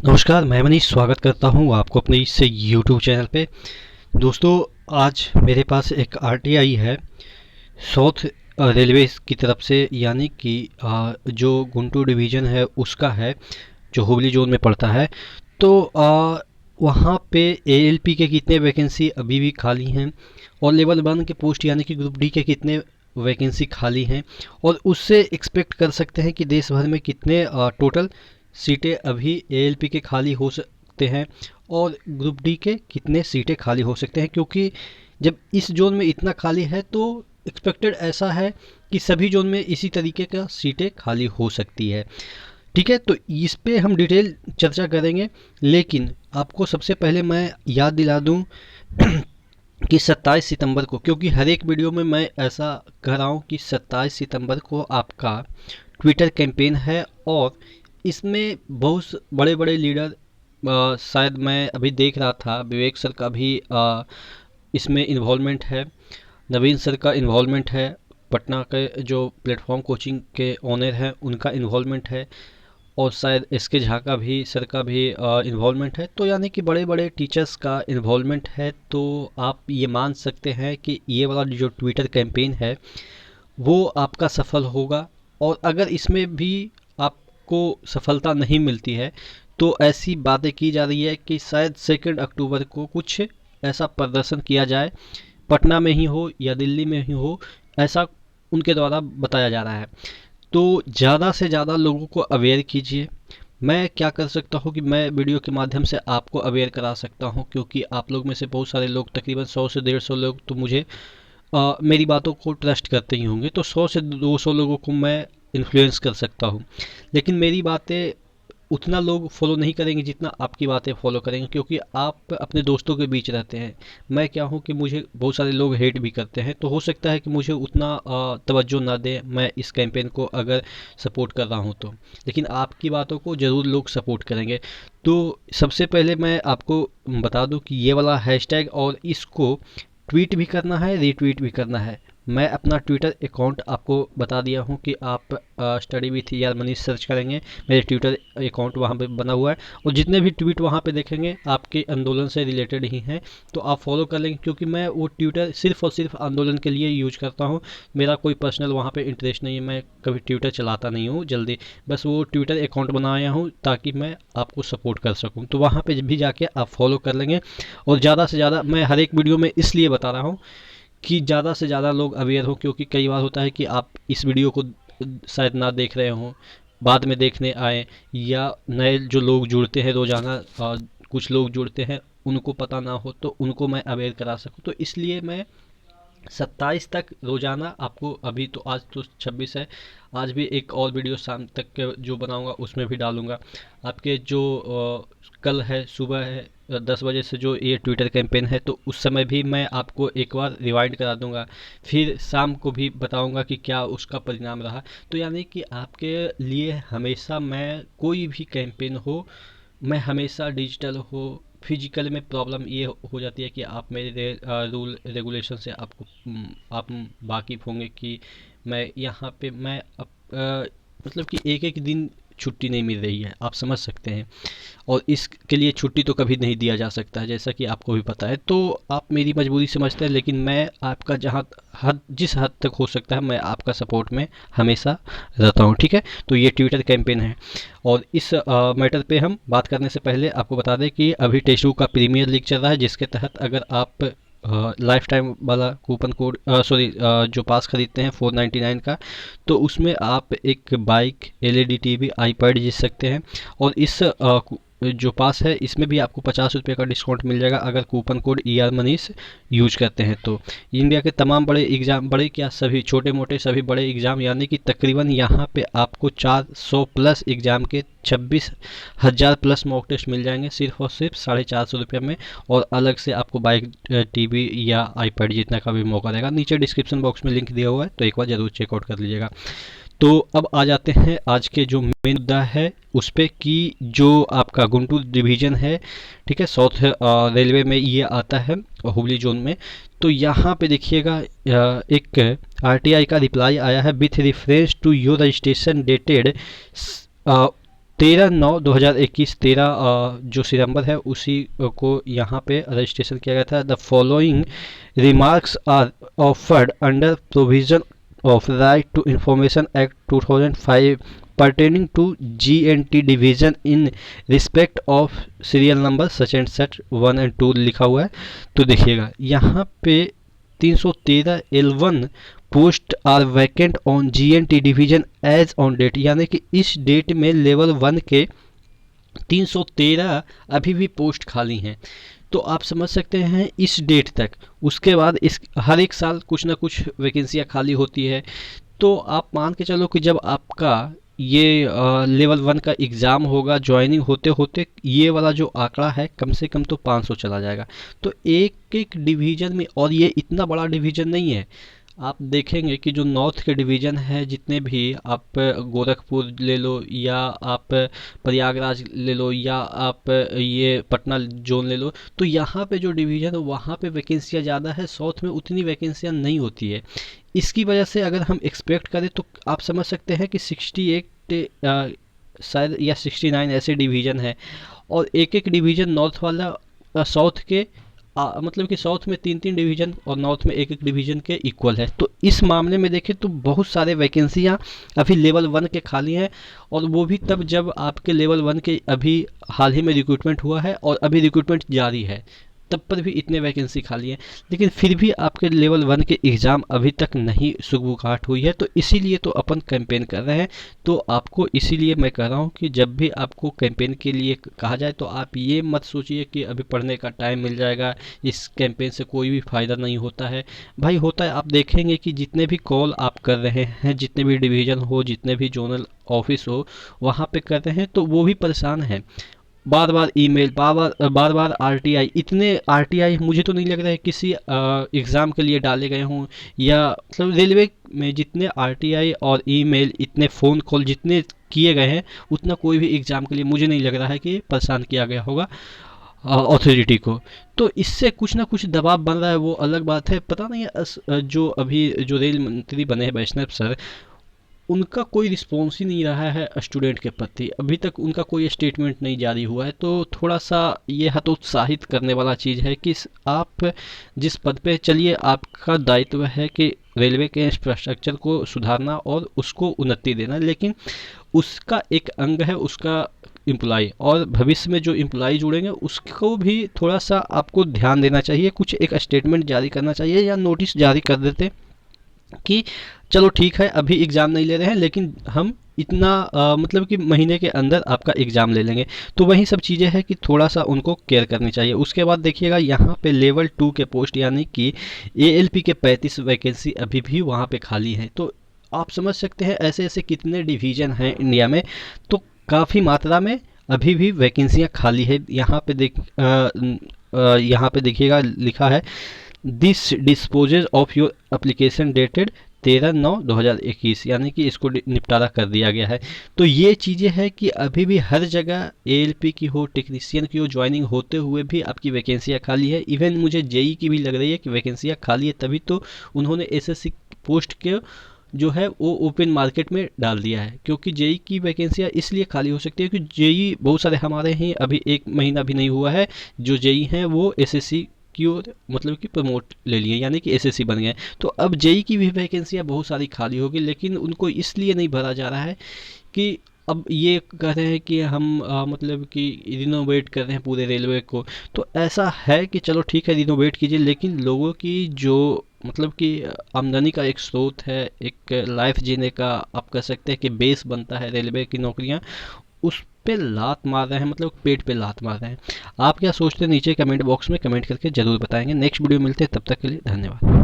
नमस्कार, मैं मनीष स्वागत करता हूँ आपको अपने इस यूट्यूब चैनल पे। दोस्तों, आज मेरे पास एक आरटीआई है साउथ रेलवे की तरफ से, यानी कि जो गुंटूर डिवीज़न है उसका है, जो हुबली जोन में पड़ता है। तो वहाँ पे एएलपी के कितने वैकेंसी अभी भी खाली हैं और लेवल 1 के पोस्ट यानी कि ग्रुप डी के कितने वैकेंसी खाली हैं, और उससे एक्सपेक्ट कर सकते हैं कि देश भर में कितने टोटल सीटें अभी एएलपी के खाली हो सकते हैं और ग्रुप डी के कितने सीटें खाली हो सकते हैं। क्योंकि जब इस जोन में इतना खाली है तो एक्सपेक्टेड ऐसा है कि सभी जोन में इसी तरीके का सीटें खाली हो सकती है। ठीक है, तो इस पे हम डिटेल चर्चा करेंगे, लेकिन आपको सबसे पहले मैं याद दिला दूं कि 27 सितंबर को, क्योंकि हर एक वीडियो में मैं ऐसा कह रहा हूँ कि 27 सितंबर को आपका ट्विटर कैंपेन है और इसमें बहुत बड़े बड़े लीडर, शायद मैं अभी देख रहा था विवेक सर का भी इसमें इन्वॉल्वमेंट है, नवीन सर का इन्वॉल्वमेंट है, पटना के जो प्लेटफॉर्म कोचिंग के ओनर हैं उनका इन्वॉल्वमेंट है, और शायद एस के झा का भी, सर का भी इन्वॉल्वमेंट है। तो यानी कि बड़े बड़े टीचर्स का इन्वॉल्वमेंट है। तो आप ये मान सकते हैं कि ये वाला जो ट्विटर कैंपेन है वो आपका सफल होगा। और अगर इसमें भी आपको सफलता नहीं मिलती है तो ऐसी बातें की जा रही है कि शायद 2 अक्टूबर को कुछ ऐसा प्रदर्शन किया जाए, पटना में ही हो या दिल्ली में ही हो, ऐसा उनके द्वारा बताया जा रहा है। तो ज़्यादा से ज़्यादा लोगों को अवेयर कीजिए। मैं क्या कर सकता हूँ कि मैं वीडियो के माध्यम से आपको अवेयर करा सकता हूँ, क्योंकि आप लोग में से बहुत सारे लोग, तकरीबन 100 से 150 लोग तो मुझे मेरी बातों को ट्रस्ट करते ही होंगे। तो 100 से 200 लोगों को मैं इन्फ्लुएंस कर सकता हूँ, लेकिन मेरी बातें उतना लोग फॉलो नहीं करेंगे जितना आपकी बातें फॉलो करेंगे, क्योंकि आप अपने दोस्तों के बीच रहते हैं। मैं क्या हूँ कि मुझे बहुत सारे लोग हेट भी करते हैं, तो हो सकता है कि मुझे उतना तवज्जो ना दें मैं इस कैंपेन को अगर सपोर्ट कर रहा हूँ तो, लेकिन आपकी बातों को ज़रूर लोग सपोर्ट करेंगे। तो सबसे पहले मैं आपको बता दूं कि ये वाला हैशटैग, और इसको ट्वीट भी करना है, रीट्वीट भी करना है। मैं अपना ट्विटर अकाउंट आपको बता दिया हूँ कि आप स्टडी विथ यार मनीष सर्च करेंगे, मेरे ट्विटर अकाउंट वहाँ पे बना हुआ है, और जितने भी ट्वीट वहाँ पे देखेंगे आपके आंदोलन से रिलेटेड ही हैं, तो आप फॉलो कर लेंगे। क्योंकि मैं वो ट्विटर सिर्फ और सिर्फ आंदोलन के लिए यूज करता हूँ, मेरा कोई पर्सनल वहाँ पे इंटरेस्ट नहीं है, मैं कभी ट्विटर चलाता नहीं हूँ जल्दी, बस वो ट्विटर अकाउंट बनाया हूँ ताकि मैं आपको सपोर्ट कर सकूँ। तो वहाँ पे भी जाके आप फॉलो कर लेंगे। और ज़्यादा से ज़्यादा मैं हर एक वीडियो में इसलिए बता रहा हूँ कि ज़्यादा से ज़्यादा लोग अवेयर हो, क्योंकि कई बार होता है कि आप इस वीडियो को शायद ना देख रहे हों, बाद में देखने आए, या नए जो लोग जुड़ते हैं रोज़ाना, कुछ लोग जुड़ते हैं उनको पता ना हो, तो उनको मैं अवेयर करा सकूं। तो इसलिए मैं 27 तक रोज़ाना आपको, अभी तो आज तो 26 है, आज भी एक और वीडियो शाम तक के जो बनाऊंगा उसमें भी डालूंगा। आपके जो कल है, सुबह है 10 बजे से जो ये ट्विटर कैंपेन है, तो उस समय भी मैं आपको एक बार रिवाइंड करा दूंगा, फिर शाम को भी बताऊंगा कि क्या उसका परिणाम रहा। तो यानी कि आपके लिए हमेशा, मैं कोई भी कैंपेन हो, मैं हमेशा डिजिटल हो, फिजिकल में प्रॉब्लम ये हो जाती है कि आप मेरे रूल रेगुलेशन से आपको आप वाकिफ़ होंगे कि मैं यहाँ पे मैं मतलब कि एक एक दिन छुट्टी नहीं मिल रही है, आप समझ सकते हैं। और इसके लिए छुट्टी तो कभी नहीं दिया जा सकता है, जैसा कि आपको भी पता है। तो आप मेरी मजबूरी समझते हैं, लेकिन मैं आपका जहाँ हद जिस हद तक हो सकता है मैं आपका सपोर्ट में हमेशा रहता हूँ। ठीक है, तो ये ट्विटर कैंपेन है। और इस मैटर पे हम बात करने से पहले आपको बता दें कि अभी टेस्टू का प्रीमियर लीग चल रहा है, जिसके तहत अगर आप लाइफ टाइम वाला कूपन कोड, सॉरी, जो पास खरीदते हैं 499 का, तो उसमें आप एक बाइक, एलईडी टीवी, आईपैड जीत सकते हैं। और इस जो पास है इसमें भी आपको 50 रुपये का डिस्काउंट मिल जाएगा अगर coupon code ER Manish use करते हैं। तो इंडिया के तमाम बड़े एग्ज़ाम, बड़े क्या, सभी छोटे मोटे सभी बड़े एग्ज़ाम, यानी कि तकरीबन यहाँ पे आपको 400 प्लस एग्ज़ाम के 26,000 प्लस मॉक टेस्ट मिल जाएंगे सिर्फ और सिर्फ 450 रुपये में। और अलग से आपको बाइक, टीवी या आईपैड जीतने का भी मौका रहेगा। नीचे डिस्क्रिप्शन बॉक्स में लिंक दिया हुआ है, तो एक बार ज़रूर चेकआउट कर लीजिएगा। तो अब आ जाते हैं आज के जो मेन मुद्दा है उस पे, कि जो आपका गुंटूर डिवीज़न है, ठीक है, साउथ रेलवे में ये आता है हुबली जोन में। तो यहाँ पे देखिएगा एक आरटीआई का रिप्लाई आया है, with reference to your registration dated 13/9/2021 जो सितंबर है उसी को यहाँ पे रजिस्ट्रेशन किया गया था। The following remarks are offered under provision of right to information act 2005 pertaining to GNT division in respect of serial number such and such 1 and 2 लिखा हुआ है। तो देखिएगा यहाँ पे 313L1 post are vacant on GNT division as on date, यानी कि इस डेट में लेवल 1 के 313 अभी भी पोस्ट खाली हैं। तो आप समझ सकते हैं इस डेट तक, उसके बाद इस हर एक साल कुछ ना कुछ वैकेंसियाँ खाली होती है। तो आप मान के चलो कि जब आपका ये लेवल 1 का एग्ज़ाम होगा, ज्वाइनिंग होते होते ये वाला जो आंकड़ा है कम से कम तो 500 चला जाएगा। तो एक एक डिवीज़न में, और ये इतना बड़ा डिवीज़न नहीं है, आप देखेंगे कि जो नॉर्थ के डिवीज़न है जितने भी, आप गोरखपुर ले लो या आप प्रयागराज ले लो या आप ये पटना जोन ले लो, तो यहाँ पे जो डिवीज़न है वहाँ पे वैकेंसियाँ ज़्यादा है, साउथ में उतनी वैकेंसियाँ नहीं होती है। इसकी वजह से अगर हम एक्सपेक्ट करें तो आप समझ सकते हैं कि 68 शायद या 69 ऐसे डिवीज़न है, और एक एक डिवीज़न नॉर्थ वाला साउथ के मतलब कि साउथ में 3-3 डिवीज़न और नॉर्थ में एक एक डिवीज़न के इक्वल है। तो इस मामले में देखें तो बहुत सारे वैकेंसियाँ अभी लेवल 1 के खाली हैं, और वो भी तब जब आपके लेवल 1 के अभी हाल ही में रिक्रूटमेंट हुआ है और अभी रिक्रूटमेंट जारी है, तब पर भी इतने वैकेंसी खाली हैं। लेकिन फिर भी आपके लेवल 1 के एग्ज़ाम अभी तक नहीं सुगबुगाहट हुई है, तो इसीलिए तो अपन कैंपेन कर रहे हैं। तो आपको इसीलिए मैं कह रहा हूँ कि जब भी आपको कैंपेन के लिए कहा जाए तो आप ये मत सोचिए कि अभी पढ़ने का टाइम मिल जाएगा, इस कैंपेन से कोई भी फ़ायदा नहीं होता है। भाई होता है, आप देखेंगे कि जितने भी कॉल आप कर रहे हैं, जितने भी डिवीज़न हो, जितने भी जोनल ऑफिस हो, वहाँ पे कर रहे हैं तो वो भी परेशान हैं। बार बार ईमेल, बार बार आरटीआई, इतने आरटीआई मुझे तो नहीं लग रहा है किसी एग्ज़ाम के लिए डाले गए हों, या मतलब रेलवे में जितने आरटीआई और ईमेल, इतने फ़ोन कॉल जितने किए गए हैं, उतना कोई भी एग्ज़ाम के लिए मुझे नहीं लग रहा है कि परेशान किया गया होगा अथॉरिटी को। तो इससे कुछ ना कुछ दबाव बन रहा है, वो अलग बात है। पता नहीं जो अभी जो रेल मंत्री बने हैं वैष्णव सर, उनका कोई रिस्पॉन्स ही नहीं रहा है स्टूडेंट के प्रति, अभी तक उनका कोई स्टेटमेंट नहीं जारी हुआ है। तो थोड़ा सा ये हतोत्साहित करने वाला चीज़ है कि आप जिस पद पे, चलिए आपका दायित्व है कि रेलवे के इंफ्रास्ट्रक्चर को सुधारना और उसको उन्नति देना, लेकिन उसका एक अंग है उसका एम्प्लॉय, और भविष्य में जो एम्प्लॉय जुड़ेंगे उसको भी थोड़ा सा आपको ध्यान देना चाहिए। कुछ एक स्टेटमेंट जारी करना चाहिए या नोटिस जारी कर देते कि चलो ठीक है अभी एग्ज़ाम नहीं ले रहे हैं, लेकिन हम इतना मतलब कि महीने के अंदर आपका एग्ज़ाम ले लेंगे। तो वही सब चीज़ें हैं कि थोड़ा सा उनको केयर करनी चाहिए। उसके बाद देखिएगा यहाँ पे लेवल 2 के पोस्ट यानी कि एएलपी के 35 वैकेंसी अभी भी वहाँ पे खाली हैं। तो आप समझ सकते हैं ऐसे ऐसे कितने डिवीज़न हैं इंडिया में, तो काफ़ी मात्रा में अभी भी वैकेंसियाँ खाली है। यहाँ पे देखिएगा लिखा है this disposes of your application dated 13/9/2021, यानी कि इसको निपटारा कर दिया गया है। तो ये चीज़ें हैं कि अभी भी हर जगह एएलपी की हो, टेक्नीशियन की हो, ज्वाइनिंग होते हुए भी आपकी वैकेंसियाँ खाली है। इवन मुझे जेई की भी लग रही है कि वैकेंसियाँ खाली है, तभी तो उन्होंने एसएससी पोस्ट के जो है वो ओपन मार्केट में डाल दिया है। क्योंकि जेई की वैकेंसियाँ इसलिए खाली हो सकती है कि जेई बहुत सारे हमारे हैं, अभी 1 महीना भी नहीं हुआ है, जो जेई हैं वो एसएससी की ओर मतलब कि प्रमोट ले लिए, यानी कि एसएससी बन गए। तो अब जेई की भी वैकेंसियाँ बहुत सारी खाली होगी, लेकिन उनको इसलिए नहीं भरा जा रहा है कि अब ये कह रहे हैं कि हम मतलब कि रिनोवेट कर रहे हैं पूरे रेलवे को। तो ऐसा है कि चलो ठीक है रिनोवेट कीजिए, लेकिन लोगों की जो मतलब कि आमदनी का एक स्रोत है, एक लाइफ जीने का आप कह सकते हैं कि बेस बनता है रेलवे की नौकरियां, उस पे लात मार रहे हैं, मतलब पेट पे लात मार रहे हैं। आप क्या सोचते हैं नीचे कमेंट बॉक्स में कमेंट करके ज़रूर बताएंगे। नेक्स्ट वीडियो मिलते हैं, तब तक के लिए धन्यवाद।